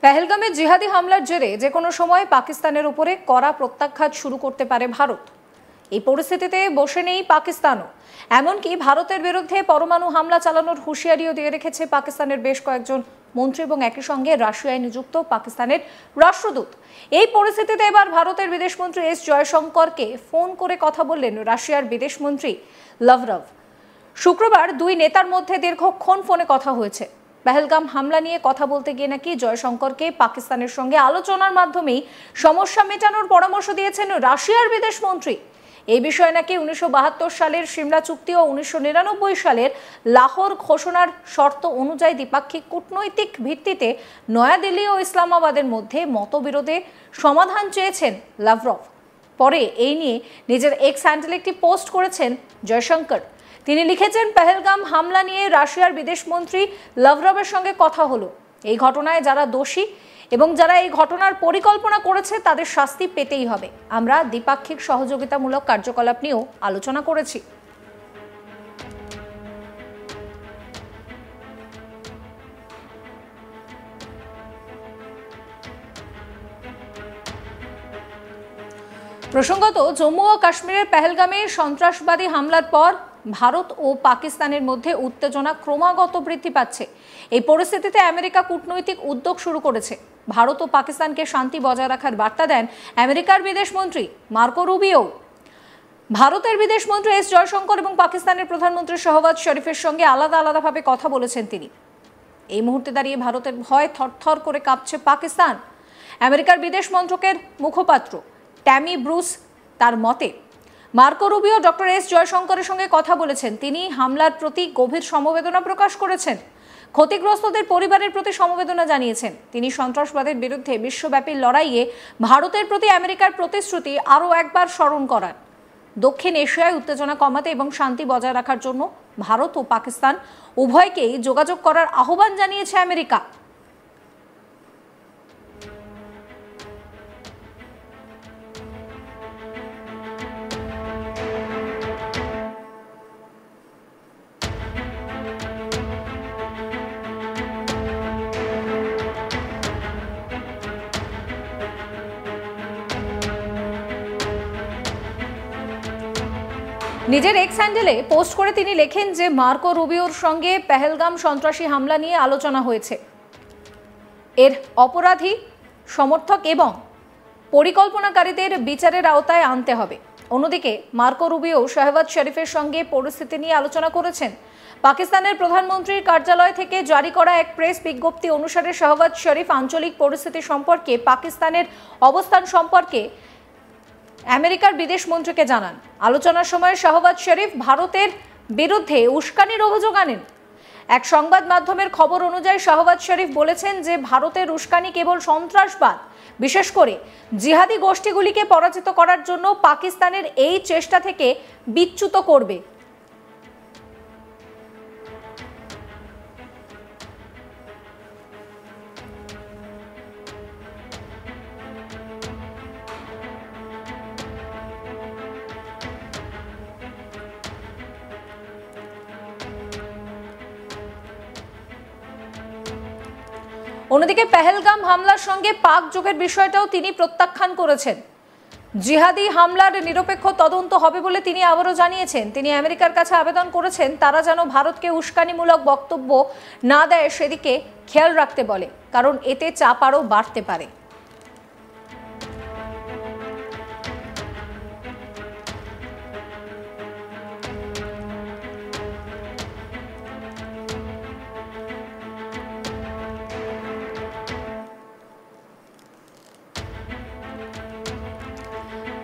পেহেলগামে জিহাদি হামলার জেরে যে কোনো সময় পাকিস্তানের উপরে কড়া প্রত্যাঘাত শুরু করতে পারে ভারত। এই পরিস্থিতিতে বসে নেই পাকিস্তানও। এমনকি ভারতের বিরুদ্ধে পরমাণু হামলা চালানোর হুঁশিয়ারিও দিয়ে রেখেছে পাকিস্তানের বেশ কয়েকজন মন্ত্রী এবং একই সঙ্গে রাশিয়ায় নিযুক্ত পাকিস্তানের রাষ্ট্রদূত। এই পরিস্থিতিতে এবার ভারতের বিদেশমন্ত্রী এস জয়শঙ্করকে ফোন করে কথা বললেন রাশিয়ার বিদেশমন্ত্রী লাভরভ। শুক্রবার দুই নেতার মধ্যে দীর্ঘক্ষণ ফোনে কথা হয়েছে। পেহেলগাম হামলা নিয়ে কথা বলতে গিয়ে নাকি জয়শঙ্করকে পাকিস্তানের সঙ্গে আলোচনার মাধ্যমেই সমস্যা মেটানোর পরামর্শ দিয়েছেন রাশিয়ার বিদেশমন্ত্রী। এই বিষয়ে নাকি 1972 সালের সিমলা চুক্তি ও 1999 সালের লাহোর ঘোষণার শর্ত অনুযায়ী দ্বিপাক্ষিক কূটনৈতিক ভিত্তিতে নয়াদিল্লি ও ইসলামাবাদের মধ্যে মতবিরোধে সমাধান চেয়েছেন লাভরভ। পরে এই নিয়ে নিজের এক্স হ্যান্ডেলে একটি পোস্ট করেছেন জয়শঙ্কর। তিনি লিখেছেন, পেহেলগাম হামলা নিয়ে রাশিয়ার বিদেশমন্ত্রী লাভরভের সঙ্গে কথা হলো। এই ঘটনায় যারা দোষী এবং যারা এই ঘটনার পরিকল্পনা করেছে তাদের শাস্তি পেতেই হবে। আমরা দ্বিপাক্ষিক সহযোগিতামূলক কার্যকলাপ নিয়েও আলোচনা করেছি। প্রসঙ্গত, জম্মু ও কাশ্মীরের পেহেলগামে সন্ত্রাসবাদী হামলার পর ভারত ও পাকিস্তানের মধ্যে উত্তেজনা ক্রমাগত বৃদ্ধি পাচ্ছে। এই পরিস্থিতিতে আমেরিকা কূটনৈতিক উদ্যোগ শুরু করেছে। ভারত ও পাকিস্তানকে শান্তি বজায় রাখার বার্তা দেন আমেরিকার বিদেশমন্ত্রী মার্কো রুবিও। ভারতের বিদেশমন্ত্রী এস জয়শঙ্কর এবং পাকিস্তানের প্রধানমন্ত্রী শাহবাজ শরীফের সঙ্গে আলাদাভাবে কথা বলেছেন তিনি। এই মুহূর্তে দাঁড়িয়ে ভারতের ভয় থরথর করে কাঁপছে পাকিস্তান। আমেরিকার বিদেশ মন্ত্রকের মুখপাত্র ট্যামি ব্রুস তার মতে, মার্কো রুবিও ডক্টর এস জয়শঙ্করের সঙ্গে কথা বলেছেন। তিনি হামলার প্রতি গভীর সমবেদনা প্রকাশ করেছেন, ক্ষতিগ্রস্তদের পরিবারের প্রতি সমবেদনা জানিয়েছেন। তিনি সন্ত্রাসবাদের বিরুদ্ধে বিশ্বব্যাপী লড়াইয়ে ভারতের প্রতি আমেরিকার প্রতিশ্রুতি আরও একবার স্মরণ করান। দক্ষিণ এশিয়ায় উত্তেজনা কমাতে এবং শান্তি বজায় রাখার জন্য ভারত ও পাকিস্তান উভয়কেই যোগাযোগ করার আহ্বান জানিয়েছে আমেরিকা। নিজের এক্স হ্যান্ডেলে পোস্ট করে তিনি লেখেন যে মার্কো রুবিওর সঙ্গে পেহেলগাম সন্ত্রাসী হামলা নিয়ে আলোচনা হয়েছে। এর অপরাধী, সমর্থক এবং পরিকল্পনাকারীদের বিচারের আওতায় আনতে হবে। অন্যদিকে মার্কো রুবিও শাহবাজ শরীফের সঙ্গে পরিস্থিতি নিয়ে আলোচনা করেছেন। পাকিস্তানের প্রধানমন্ত্রীর কার্যালয় থেকে জারি করা এক প্রেস বিজ্ঞপ্তি অনুসারে শাহবাজ শরীফ আঞ্চলিক পরিস্থিতি সম্পর্কে, পাকিস্তানের অবস্থান সম্পর্কে আমেরিকার বিদেশমন্ত্রীকে জানান। আলোচনার সময় শাহবাজ শরীফ ভারতের বিরুদ্ধে উস্কানির অভিযোগ আনেন। এক সংবাদ মাধ্যমের খবর অনুযায়ী শাহবাজ শরীফ বলেছেন যে ভারতের উস্কানি কেবল সন্ত্রাসবাদ, বিশেষ করে জিহাদি গোষ্ঠীগুলিকে পরাজিত করার জন্য পাকিস্তানের এই চেষ্টা থেকে বিচ্যুত করবে। অন্যদিকে পেহেলগাম হামলার সঙ্গে পাক যোগের বিষয়টাও তিনি প্রত্যাখ্যান করেছেন। জিহাদি হামলার নিরপেক্ষ তদন্ত হবে বলে তিনি আবারও জানিয়েছেন। তিনি আমেরিকার কাছে আবেদন করেছেন তারা যেন ভারতকে উস্কানিমূলক বক্তব্য না দেয় সেদিকে খেয়াল রাখতে বলে, কারণ এতে চাপ আরও বাড়তে পারে।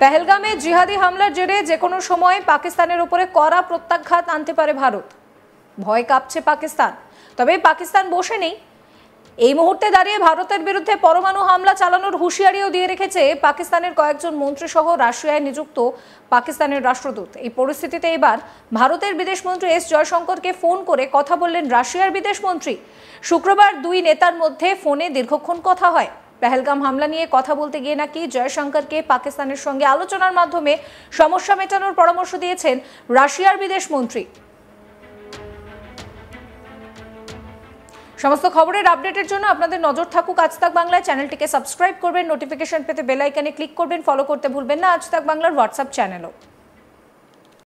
পেহেলগামে জিহাদি হামলার জেরে যে কোনো সময় পাকিস্তানের উপরে কড়া প্রত্যাঘাত আনতে পারে ভারত। ভয় কাঁপছে পাকিস্তান। তবে পাকিস্তান বসে নেই। এই মুহূর্তে দাঁড়িয়ে ভারতের বিরুদ্ধে পরমাণু হামলা চালানোর হুঁশিয়ারিও দিয়ে রেখেছে পাকিস্তানের কয়েকজন মন্ত্রী সহ রাশিয়ায় নিযুক্ত পাকিস্তানের রাষ্ট্রদূত। এই পরিস্থিতিতে এবার ভারতের বিদেশমন্ত্রী এস জয়শঙ্করকে ফোন করে কথা বললেন রাশিয়ার বিদেশমন্ত্রী। শুক্রবার দুই নেতার মধ্যে ফোনে দীর্ঘক্ষণ কথা হয়। পেহেলগাম হামলা নিয়ে কথা বলতে গিয়ে নাকি জয়শঙ্করকে পাকিস্তানের সঙ্গে আলোচনার মাধ্যমে সমস্যা মেটানোর পরামর্শ দিয়েছেন রাশিয়ার বিদেশমন্ত্রী। সমস্ত খবরের আপডেটের জন্য আপনাদের নজর থাকুক আজ তাক বাংলায়। চ্যানেলটিকে সাবস্ক্রাইব করবেন, নোটিফিকেশন পেতে বেল আইকনে ক্লিক করবেন, ফলো করতে ভুলবেন না আজ তাক বাংলার হোয়াটসঅ্যাপ চ্যানেলও।